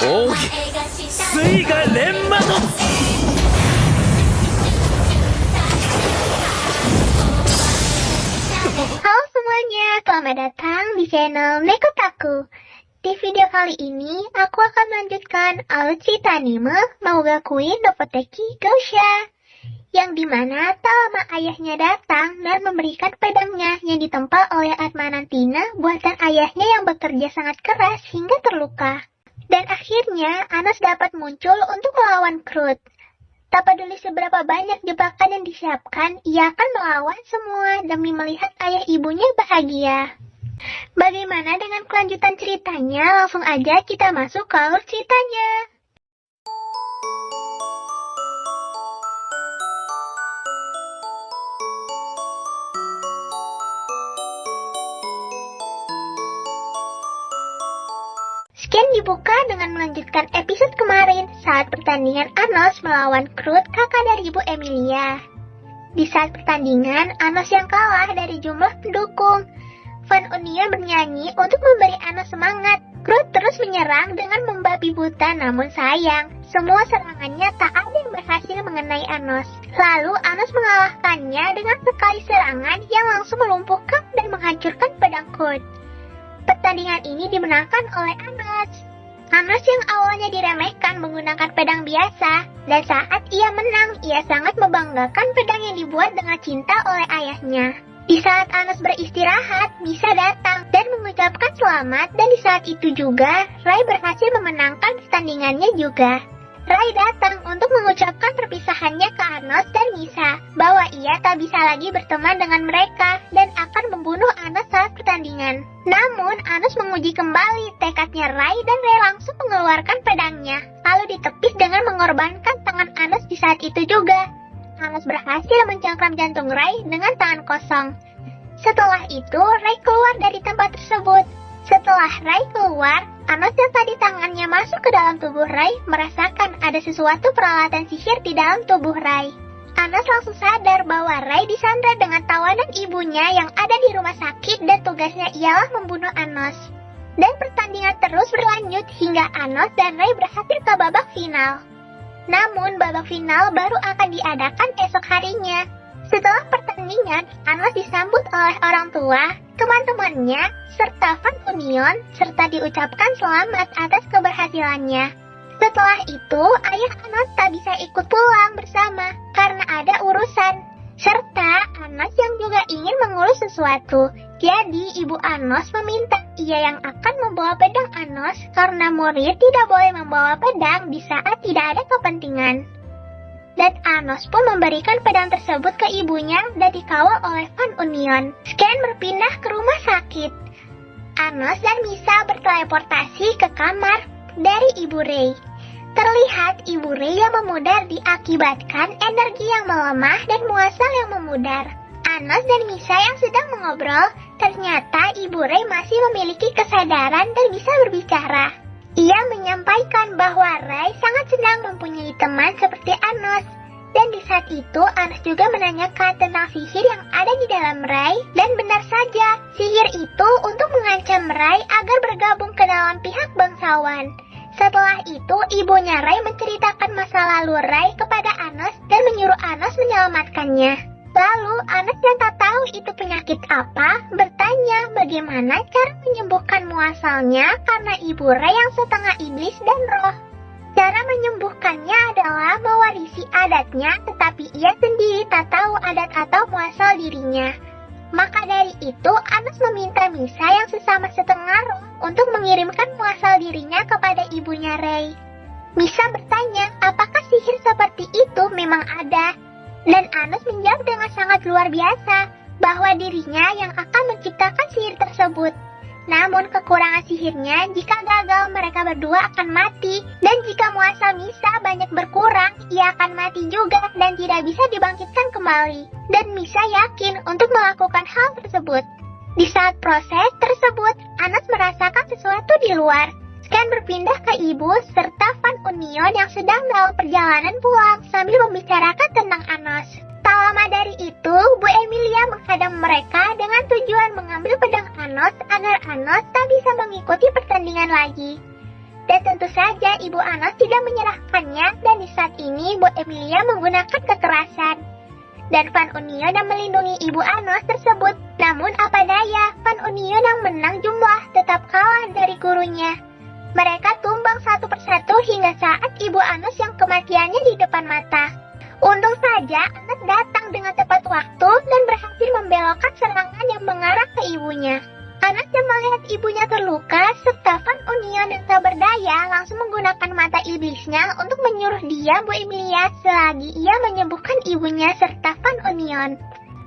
奥義水が錬魔突。 Halo semuanya, selamat datang di channel Nekotaku. Di video kali ini, aku akan melanjutkan alur cerita anime Mauga Queen Dofoteki Gosha, yang dimana tak lama ayahnya datang dan memberikan pedangnya yang ditempa oleh Atmanantina buatan ayahnya yang bekerja sangat keras hingga terluka. Dan akhirnya, Anos dapat muncul untuk melawan Krut. Tak peduli seberapa banyak jebakan yang disiapkan, ia akan melawan semua demi melihat ayah ibunya bahagia. Bagaimana dengan kelanjutan ceritanya? Langsung aja kita masuk ke alur ceritanya. Scan dibuka dengan melanjutkan episode kemarin saat pertandingan Anos melawan Krut, kakak dari Ibu Emilia. Di saat pertandingan, Anos yang kalah dari jumlah pendukung. Fan Union bernyanyi untuk memberi Anos semangat. Krut terus menyerang dengan membabi buta, namun sayang, semua serangannya tak ada yang berhasil mengenai Anos. Lalu Anos mengalahkannya dengan sekali serangan yang langsung melumpuhkan dan menghancurkan pedang Krut. Pertandingan ini dimenangkan oleh Anos. Anos yang awalnya diremehkan menggunakan pedang biasa, dan saat ia menang, ia sangat membanggakan pedang yang dibuat dengan cinta oleh ayahnya. Di saat Anos beristirahat, Misa datang dan mengucapkan selamat, dan di saat itu juga, Rai berhasil memenangkan pertandingannya juga. Rai datang untuk mengucapkan perpisahannya ke Anos dan Misa, bahwa ia tak bisa lagi berteman dengan mereka dan akan membunuh Anos saat pertandingan. Namun, Anos menguji kembali tekadnya Rai dan Rai langsung mengeluarkan pedangnya, lalu ditepis dengan mengorbankan tangan Anos di saat itu juga. Anos berhasil mencengkram jantung Rai dengan tangan kosong. Setelah itu, Rai keluar dari tempat tersebut. Setelah Rai keluar, Anos yang tadi tangannya masuk ke dalam tubuh Rai merasakan ada sesuatu peralatan sihir di dalam tubuh Rai. Anos langsung sadar bahwa Rai disandra dengan tawanan ibunya yang ada di rumah sakit dan tugasnya ialah membunuh Anos. Dan pertandingan terus berlanjut hingga Anos dan Rai berhasil ke babak final. Namun babak final baru akan diadakan esok harinya. Setelah pertandingan, Anos disambut oleh orang tua, teman-temannya, serta Fan Union, serta diucapkan selamat atas keberhasilannya. Setelah itu, ayah Anos tak bisa ikut pulang bersama karena ada urusan. Serta Anos yang juga ingin mengurus sesuatu. Jadi, ibu Anos meminta ia yang akan membawa pedang Anos karena murid tidak boleh membawa pedang di saat tidak ada kepentingan. Dan Anos pun memberikan pedang tersebut ke ibunya dan dikawal oleh Fan Union. Scan berpindah ke rumah sakit. Anos dan Misa berteleportasi ke kamar dari Ibu Rei. Terlihat Ibu Rei yang memudar diakibatkan energi yang melemah dan muasal yang memudar. Anos dan Misa yang sedang mengobrol, ternyata Ibu Rei masih memiliki kesadaran dan bisa berbicara. Ia menyampaikan bahwa Rai sangat senang mempunyai teman seperti Anos. Dan di saat itu, Anos juga menanyakan tentang sihir yang ada di dalam Rai. Dan benar saja, sihir itu untuk mengancam Rai agar bergabung ke dalam pihak bangsawan. Setelah itu, ibunya Rai menceritakan masa lalu Rai kepada Anos dan menyuruh Anos menyelamatkannya. Lalu, Anos yang tak tahu itu penyakit apa, bertanya bagaimana cara menyembuhkan muasalnya karena ibu Rai yang setengah iblis dan roh. Cara menyembuhkannya adalah mewarisi adatnya, tetapi ia sendiri tak tahu adat atau muasal dirinya. Maka dari itu, Anos meminta Misa yang sesama setengah roh untuk mengirimkan muasal dirinya kepada ibunya Rai. Misa bertanya, apakah sihir seperti itu memang ada? Dan Anos menjawab dengan sangat luar biasa, bahwa dirinya yang akan menciptakan sihir tersebut. Namun kekurangan sihirnya, jika gagal mereka berdua akan mati, dan jika muasal Misa banyak berkurang, ia akan mati juga dan tidak bisa dibangkitkan kembali. Dan Misa yakin untuk melakukan hal tersebut. Di saat proses tersebut, Anos merasakan sesuatu di luar. Scan berpindah ke ibu serta Fan Union yang sedang dalam perjalanan pulang sambil membicarakan tentang Anos. Tak lama dari itu, Bu Emilia menghadang mereka dengan tujuan mengambil pedang Anos agar Anos tak bisa mengikuti pertandingan lagi. Dan tentu saja Ibu Anos tidak menyerahkannya dan di saat ini Bu Emilia menggunakan kekerasan. Dan Van Union yang melindungi Ibu Anos tersebut. Namun apa daya, Van Union yang menang jumlah tetap kalah dari gurunya. Mereka tumbang satu persatu hingga saat Ibu Anos yang kematiannya di depan mata. Untung saja Anos datang dengan tepat waktu dan berhasil membelokkan serangan yang mengarah ke ibunya. Anos yang melihat ibunya terluka serta Van Union yang tak berdaya langsung menggunakan mata iblisnya untuk menyuruh dia Bu Emilia selagi ia menyembuhkan ibunya serta Van Union.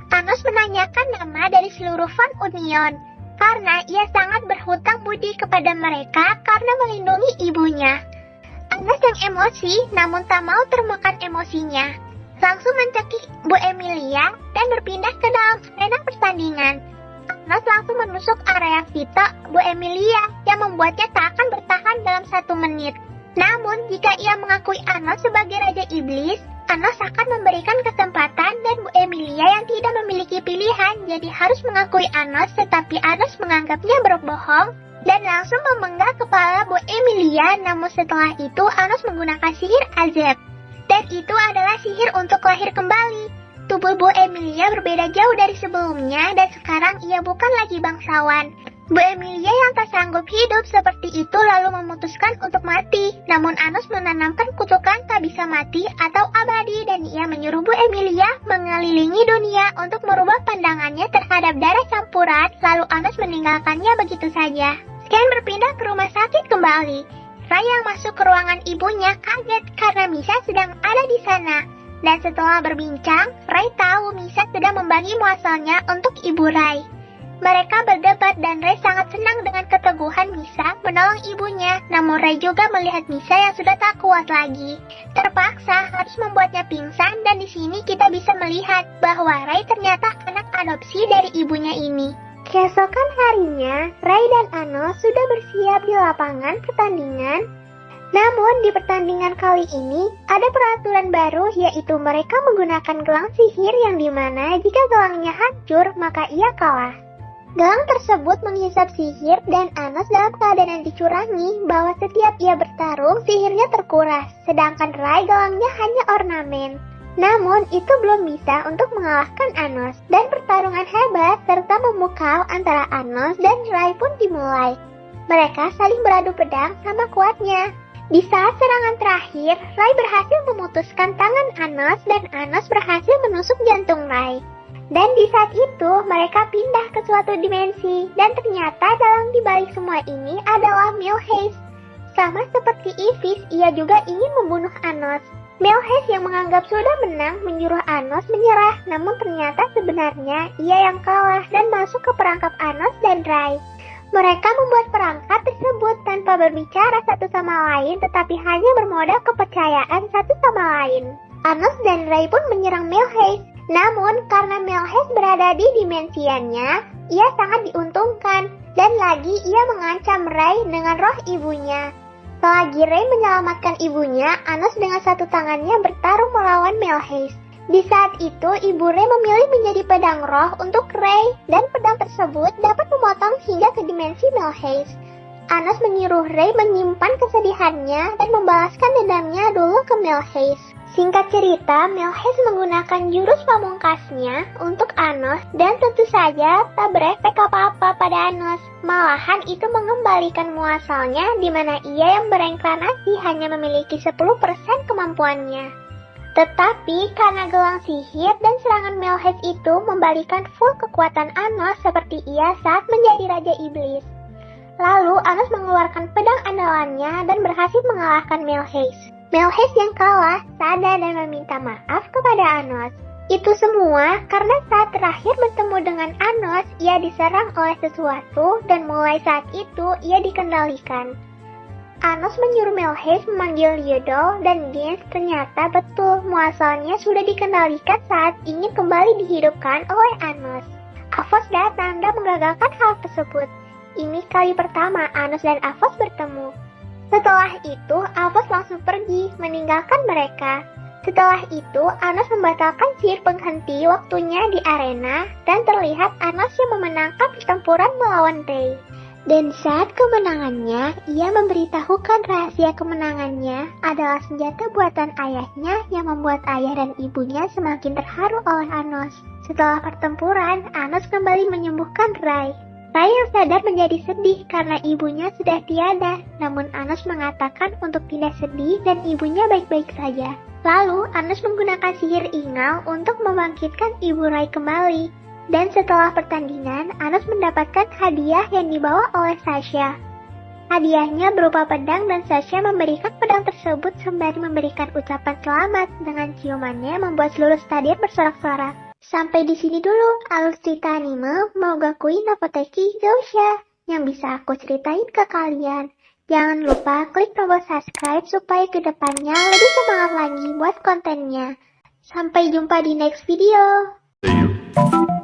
Anos menanyakan nama dari seluruh Van Union karena ia sangat berhutang budi kepada mereka karena melindungi ibunya. Anos yang emosi namun tak mau termakan emosinya. Langsung mencekik Bu Emilia dan berpindah ke dalam arena pertandingan. Anos langsung menusuk area Vito Bu Emilia yang membuatnya tak akan bertahan dalam 1 menit. Namun jika ia mengakui Anos sebagai Raja Iblis, Anos akan memberikan kesempatan dan Bu Emilia yang tidak memiliki pilihan jadi harus mengakui Anos, tetapi Anos menganggapnya berbohong dan langsung memenggal kepala Bu Emilia. Namun setelah itu Anos menggunakan sihir Azeb. Dan itu adalah sihir untuk lahir kembali. Tubuh Bu Emilia berbeda jauh dari sebelumnya dan sekarang ia bukan lagi bangsawan. Bu Emilia yang tak sanggup hidup seperti itu lalu memutuskan untuk mati. Namun Anos menanamkan kutukan tak bisa mati atau abadi dan ia menyuruh Bu Emilia mengelilingi dunia untuk merubah pandangannya terhadap darah campuran. Lalu Anos meninggalkannya begitu saja. Sekian berpindah ke rumah sakit kembali. Ray yang masuk ke ruangan ibunya kaget karena Misa sedang ada di sana. Dan setelah berbincang, Ray tahu Misa sedang membagi muasalnya untuk Ibu Ray. Mereka berdebat dan Ray sangat senang dengan keteguhan Misa menolong ibunya. Namun Ray juga melihat Misa yang sudah tak kuat lagi. Terpaksa harus membuatnya pingsan dan di sini kita bisa melihat bahwa Ray ternyata anak adopsi dari ibunya ini. Keesokan harinya, Ray dan Anos sudah bersiap di lapangan pertandingan. Namun di pertandingan kali ini ada peraturan baru, yaitu mereka menggunakan gelang sihir yang dimana jika gelangnya hancur maka ia kalah. Gelang tersebut menghisap sihir dan Anos dalam keadaan yang dicurangi bahwa setiap ia bertarung sihirnya terkuras, sedangkan Ray gelangnya hanya ornamen. Namun itu belum bisa untuk mengalahkan Anos dan pertarungan hebat serta memukau antara Anos dan Ray pun dimulai. Mereka saling beradu pedang sama kuatnya. Di saat serangan terakhir, Ray berhasil memutuskan tangan Anos dan Anos berhasil menusuk jantung Ray. Dan di saat itu mereka pindah ke suatu dimensi dan ternyata dalam dibalik semua ini adalah Milhace. Sama seperti Ivis, ia juga ingin membunuh Anos. Milhace yang menganggap sudah menang menyuruh Anos menyerah, namun ternyata sebenarnya ia yang kalah dan masuk ke perangkap Anos dan Ray. Mereka membuat perangkat tersebut tanpa berbicara satu sama lain tetapi hanya bermodal kepercayaan satu sama lain. Anos dan Ray pun menyerang Milhace. Namun karena Milhace berada di dimensiannya, ia sangat diuntungkan dan lagi ia mengancam Ray dengan roh ibunya. Selagi Ray menyelamatkan ibunya, Anos dengan satu tangannya bertarung melawan Milhace. Di saat itu, Ibu Ray memilih menjadi pedang roh untuk Ray, dan pedang tersebut dapat memotong hingga ke dimensi Milhace. Anos menyuruh Ray menyimpan kesedihannya dan membalaskan dendamnya dulu ke Milhace. Singkat cerita, Milhace menggunakan jurus pamungkasnya untuk Anos dan tentu saja tak berefek apa-apa pada Anos. Malahan itu mengembalikan muasalnya di mana ia yang bereinkarnasi hanya memiliki 10% kemampuannya. Tetapi karena gelang sihir dan serangan Milhace itu membalikan full kekuatan Anos seperti ia saat menjadi Raja Iblis. Lalu Anos mengeluarkan pedang andalannya dan berhasil mengalahkan Milhace. Milhace yang kalah sadar dan meminta maaf kepada Anos. Itu semua karena saat terakhir bertemu dengan Anos, ia diserang oleh sesuatu dan mulai saat itu ia dikendalikan. Anos menyuruh Milhace memanggil Liudol dan Gens. Ternyata betul muasalnya sudah dikendalikan saat ingin kembali dihidupkan oleh Anos. Avos datang dan menggagalkan hal tersebut. Ini kali pertama Anos dan Avos bertemu. Setelah itu, Avos langsung pergi, meninggalkan mereka. Setelah itu, Anos membatalkan sihir penghenti waktunya di arena, dan terlihat Anos yang memenangkan pertempuran melawan Ray. Dan saat kemenangannya, ia memberitahukan rahasia kemenangannya adalah senjata buatan ayahnya yang membuat ayah dan ibunya semakin terharu oleh Anos. Setelah pertempuran, Anos kembali menyembuhkan Rai. Rai yang sadar menjadi sedih karena ibunya sudah tiada, namun Anos mengatakan untuk tidak sedih dan ibunya baik-baik saja. Lalu, Anos menggunakan sihir Ingal untuk membangkitkan ibu Rai kembali. Dan setelah pertandingan, Anos mendapatkan hadiah yang dibawa oleh Sasha. Hadiahnya berupa pedang dan Sasha memberikan pedang tersebut sembari memberikan ucapan selamat dengan ciumannya membuat seluruh stadion bersorak-sorak. Sampai di sini dulu alur cerita anime Mougakui no Koteki Zousha yang bisa aku ceritain ke kalian. Jangan lupa klik tombol subscribe supaya kedepannya lebih semangat lagi buat kontennya. Sampai jumpa di next video. See you.